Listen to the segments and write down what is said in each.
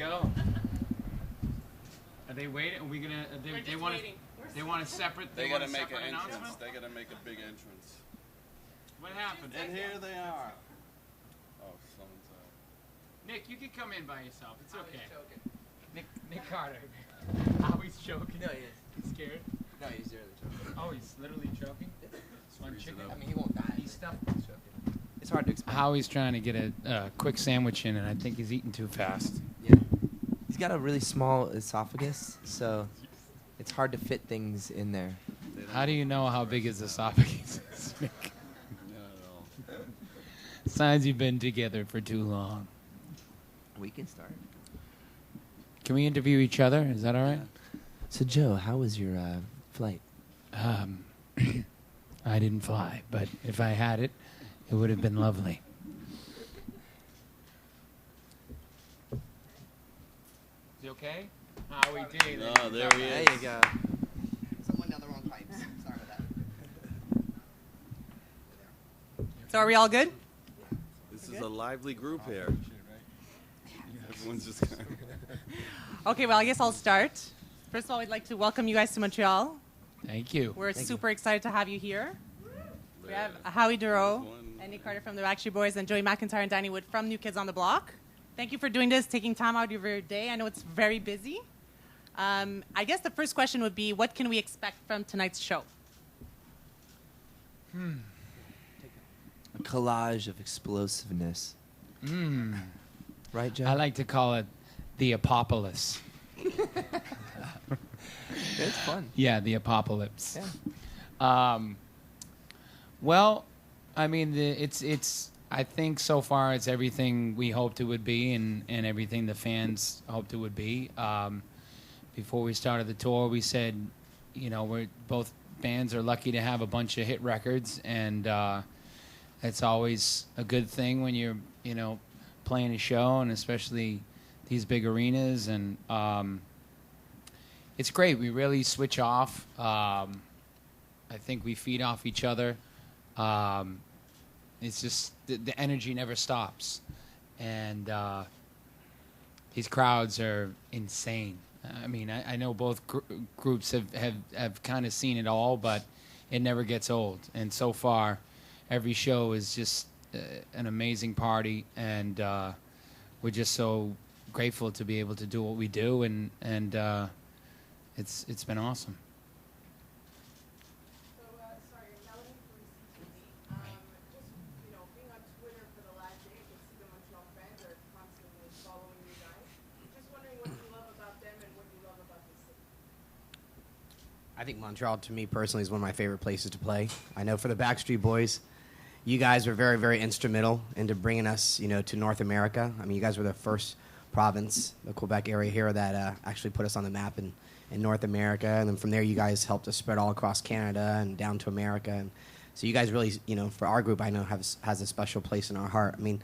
go. Are they waiting? Are we gonna? They want to. They want a separate. They gotta make an announcement. entrance. They gotta make a big entrance. What happened? And here they are. Oh, someone's Nick, you can come in by yourself. It's okay. Nick Carter. Oh, he's choking. No, he is. He's scared. No, he's literally choking. Oh, he's literally choking. On chicken. I mean, he won't die. He's stuffed. It's hard to explain. Howie's trying to get a quick sandwich in, and I think he's eating too fast. Yeah. He's got a really small esophagus, so it's hard to fit things in there. How do you know how big his esophagus is, Nick? Not at all. Signs you've been together for too long. We can start. Can we interview each other? Is that all right? So, Joe, how was your flight? I didn't fly, but if I had it, it would have been lovely. Is he okay? Howie D. No, there he is. There you go. Someone down the wrong pipes. Sorry about that. So are we all good? This is a lively group here. Everyone's just kind of... Okay, well, I guess I'll start. First of all, we'd like to welcome you guys to Montreal. Thank you. We're super excited to have you here. We have Howie Duro and Nick Carter from the Backstreet Boys and Joey McIntyre and Danny Wood from New Kids on the Block. Thank you for doing this, taking time out of your day. I know it's very busy. I guess the first question would be, what can we expect from tonight's show? A collage of explosiveness. Right, Joe? I like to call it the apocalypse. It's fun. Yeah, the apocalypse. Yeah. Well, I mean, it's. I think so far it's everything we hoped it would be, and everything the fans hoped it would be. Before we started the tour, we said, we're both bands are lucky to have a bunch of hit records, and it's always a good thing when you're, playing a show, and especially these big arenas, and it's great. We really switch off. I think we feed off each other. It's just the energy never stops, and these crowds are insane. I mean, I know both groups have kind of seen it all, but it never gets old. And so far, every show is just an amazing party, and we're just so grateful to be able to do what we do, and it's been awesome. So, sorry, Melanie from CTV. Just, being on Twitter for the last day, I can see the Montreal fans are constantly following you guys. Just wondering what you love about them and what you love about the city. I think Montreal, to me personally, is one of my favorite places to play. I know for the Backstreet Boys, you guys were very, very instrumental into bringing us, to North America. I mean, you guys were the first province, the Quebec area here, that actually put us on the map in North America. And then from there, you guys helped us spread all across Canada and down to America. And so you guys really, for our group, I know has a special place in our heart. I mean,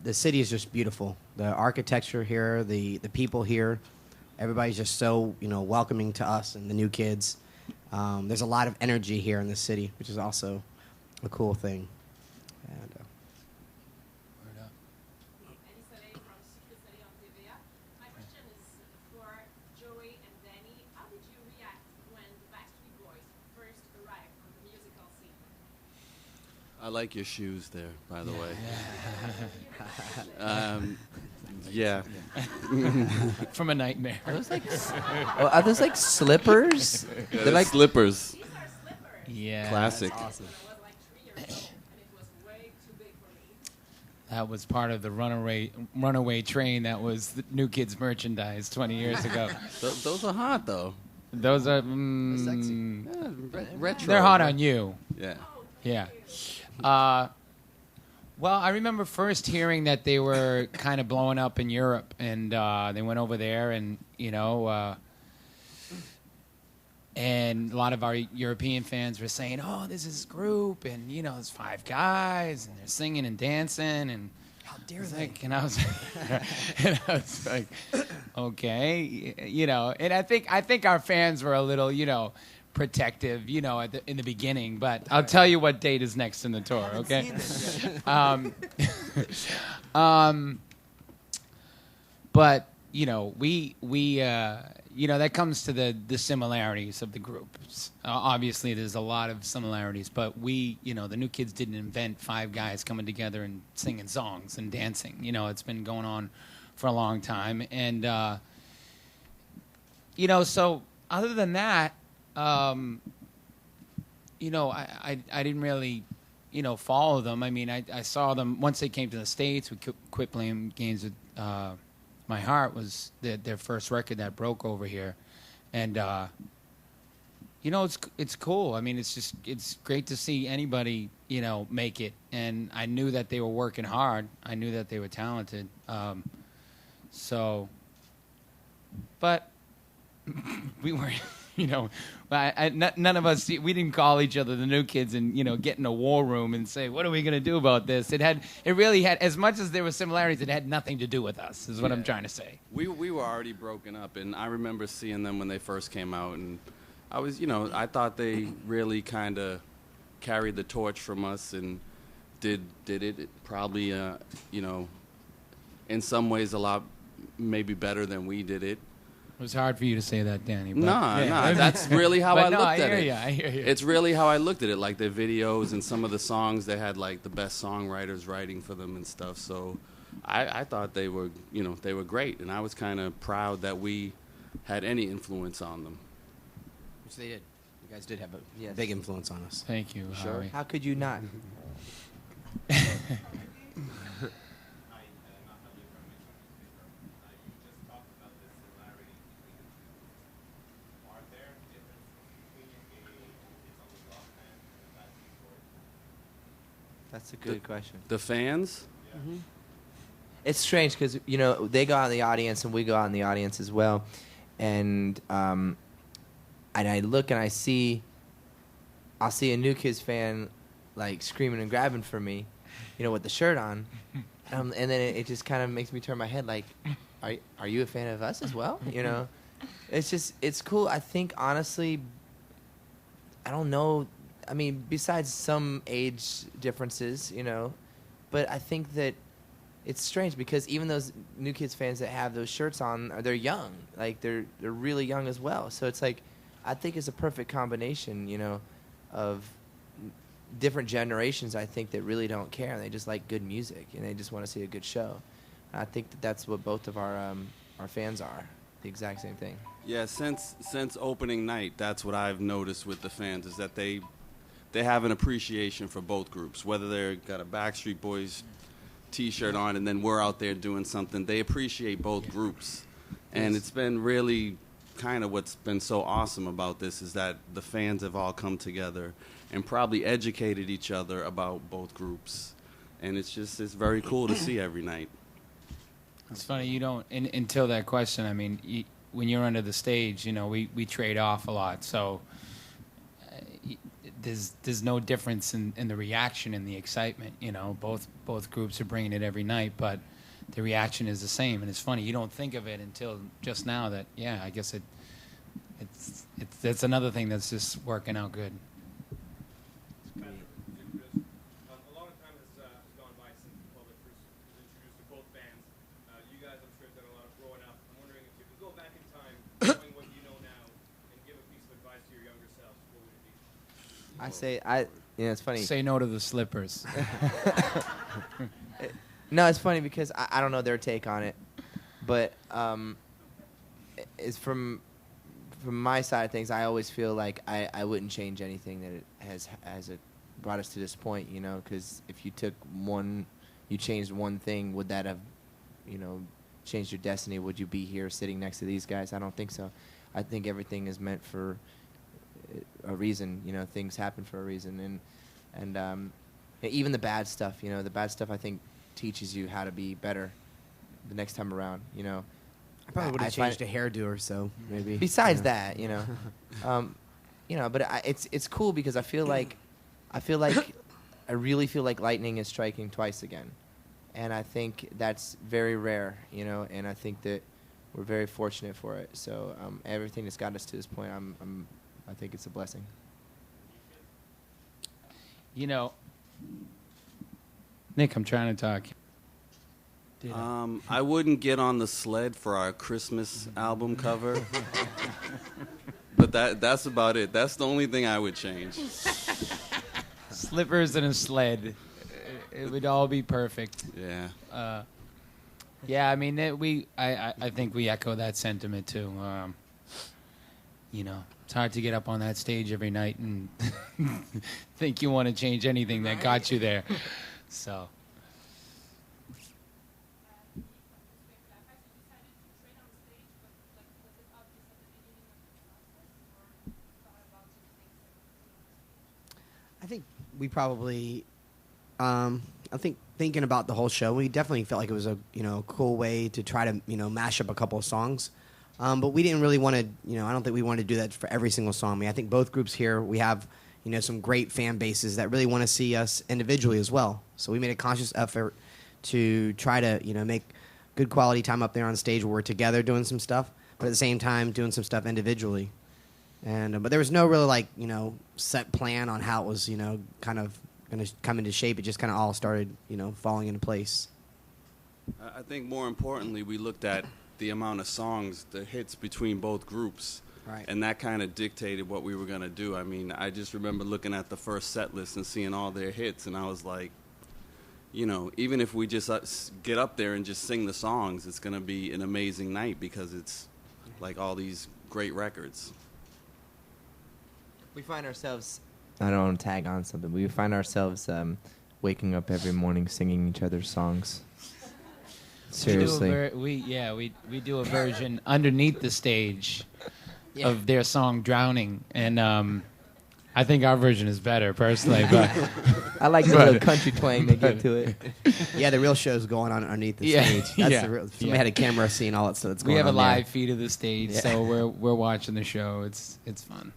the city is just beautiful. The architecture here, the people here, everybody's just so, welcoming to us and the new kids. There's a lot of energy here in the city, which is also a cool thing. And, My question is for Joey and Danny. How did you react when the Backstreet Boys first arrived on the musical scene? I like your shoes there, by the way. Yeah. From a nightmare. Are those like slippers? Yeah, They're like slippers. These are slippers. Yeah. Classic. awesome. I was like 3 years old, and it was way too big for me. That was part of the runaway train that was the New Kids merchandise 20 years ago. Those are hot, though. Those are sexy. Yeah, retro. they're hot on you. Yeah. Yeah. Well, I remember first hearing that they were kind of blowing up in Europe, and they went over there, and and a lot of our European fans were saying, "Oh, this is a group, and it's 5 guys, and they're singing and dancing, and How dare they? and I was like, okay, and I think our fans were a little, protective, in the beginning, but I'll tell you what date is next in the tour, okay? But that comes to the similarities of the groups. Obviously, there's a lot of similarities, but the new kids didn't invent five guys coming together and singing songs and dancing. It's been going on for a long time, and so other than that, I didn't really, follow them. I mean, I saw them once they came to the States. We quit playing games with My Heart was their first record that broke over here, and it's cool. I mean, it's great to see anybody make it, and I knew that they were working hard. I knew that they were talented. But we were, none of us, we didn't call each other the new kids and, get in a war room and say, what are we going to do about this? It really had, as much as there were similarities, it had nothing to do with us, is what I'm trying to say. We were already broken up, and I remember seeing them when they first came out, and I was, I thought they really kind of carried the torch from us and did it probably, in some ways a lot maybe better than we did it. It was hard for you to say that, Danny. But, No, that's really how I looked at it. I hear you. It's really how I looked at it, like their videos and some of the songs, they had like the best songwriters writing for them and stuff. So I thought they were, they were great, and I was kind of proud that we had any influence on them. Which they did. You guys did have a Yes. big influence on us. Thank you, Howie. How could you not? That's a good question. The fans? Mm-hmm. It's strange because they go out in the audience and we go out in the audience as well, and I look and I'll see a New Kids fan like screaming and grabbing for me, with the shirt on, and then it just kind of makes me turn my head like, are you a fan of us as well? It's cool. I think honestly, I don't know. I mean, besides some age differences, but I think that it's strange because even those New Kids fans that have those shirts on, they're young. Like, they're really young as well. So it's like, I think it's a perfect combination, of different generations, I think, that really don't care. They just like good music, and they just want to see a good show. And I think that's what both of our fans are, the exact same thing. Yeah, since opening night, that's what I've noticed with the fans, is that they have an appreciation for both groups, whether they've got a Backstreet Boys T-shirt on and then we're out there doing something. They appreciate both groups. And it's been really kind of what's been so awesome about this is that the fans have all come together and probably educated each other about both groups. And it's very cool to see every night. It's funny, you don't, until that question, I mean, when you're under the stage, we trade off a lot. So there's no difference in the reaction and the excitement. Both groups are bringing it every night, but the reaction is the same. And it's funny, you don't think of it until just now that, I guess that's another thing that's just working out good. A lot of time has gone by since the public first was introduced to both bands. You guys, I'm sure, have done a lot of growing up. I'm wondering if you could go back in time, knowing what you know now, and give a piece of advice to your younger selves, what would it be? It's funny. Say no to the slippers. No, it's funny because I don't know their take on it, but it's from my side of things. I always feel like I wouldn't change anything that it has brought us to this point, because if you changed one thing, would that have, changed your destiny? Would you be here sitting next to these guys? I don't think so. I think everything is meant for a reason. Things happen for a reason, and even the bad stuff. The bad stuff I think teaches you how to be better the next time around. I probably would have changed a hairdo or so, maybe. Besides that, but it's cool because I really feel like lightning is striking twice again, and I think that's very rare, and I think that we're very fortunate for it. So everything that's got us to this point, I think it's a blessing. Nick, I'm trying to talk. I wouldn't get on the sled for our Christmas album cover. But that's about it. That's the only thing I would change. Slippers and a sled. It would all be perfect. Yeah. Yeah, I mean, I think we echo that sentiment too. It's hard to get up on that stage every night and think you want to change anything that got you there. So. I think we probably, I think thinking about the whole show, we definitely felt like it was a cool way to try to mash up a couple of songs, but we didn't really want to I don't think we wanted to do that for every single song. I mean, I think both groups here we have some great fan bases that really want to see us individually as well. So we made a conscious effort to try to make good quality time up there on stage where we're together doing some stuff, but at the same time doing some stuff individually. And but there was no really set plan on how it was kind of going to come into shape. It just kind of all started falling into place. I think more importantly, we looked at the amount of songs, the hits between both groups, Right. and that kind of dictated what we were going to do. I mean, I just remember looking at the first set list and seeing all their hits, and I was like, even if we just get up there and just sing the songs, it's going to be an amazing night because it's like all these great records. We find ourselves, I don't want to tag on something, we find ourselves waking up every morning singing each other's songs. Seriously. We do a version underneath the stage of their song Drowning, and I think our version is better personally, but I like the little country twang they give to it. Yeah, the real show's going on underneath the stage. That's the real. Somebody had a camera seeing all that stuff that's going on. We have a there. live feed of the stage, so we're watching the show. It's fun.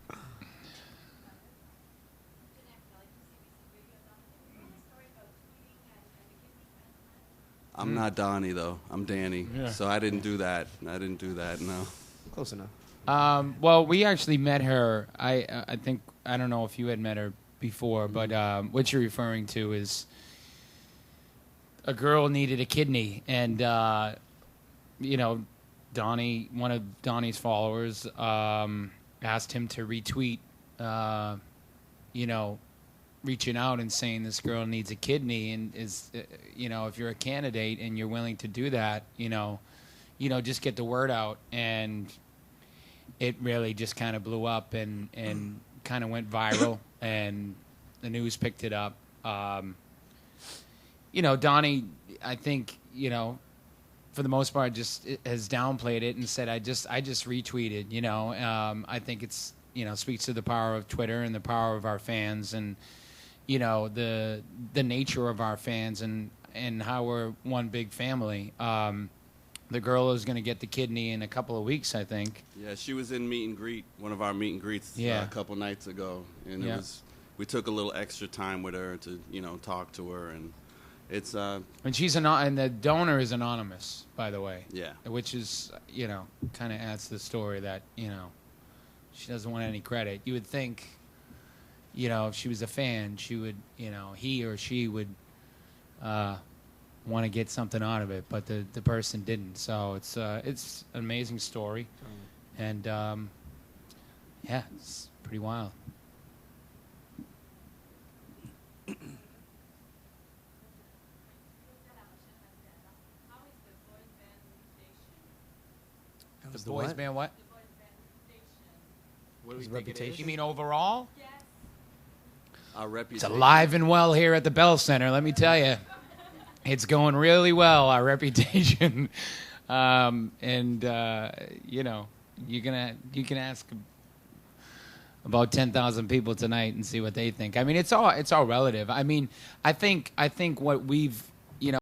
I'm not Donnie, though. I'm Danny. Yeah. So I didn't do that. No. Close enough. Well, we actually met her. I think, I don't know if you had met her before, but what you're referring to is a girl needed a kidney, and Donnie, one of Donnie's followers, asked him to retweet, reaching out and saying this girl needs a kidney, and is, if you're a candidate and you're willing to do that, just get the word out. And it really just kind of blew up and kind of went viral, and the news picked it up. Donnie, I think, for the most part, just has downplayed it and said, I just retweeted, I think it's, speaks to the power of Twitter and the power of our fans, and, the nature of our fans, and how we're one big family. The girl is going to get the kidney in a couple of weeks, I think. Yeah, she was in meet and greet, one of our meet and greets a couple nights ago, and we took a little extra time with her to talk to her, and it's and she's and the donor is anonymous, by the way. Yeah, which is kind of adds to the story that she doesn't want any credit. You would think if she was a fan, she would he or she would want to get something out of it, but the person didn't. So it's an amazing story, and it's pretty wild. The boys band what? What do we think it is? You mean overall? Yes. Our reputation. It's alive and well here at the Bell Center, let me tell you. It's going really well, our reputation. You can ask about 10,000 people tonight and see what they think. I mean, it's all relative. I mean, I think what we've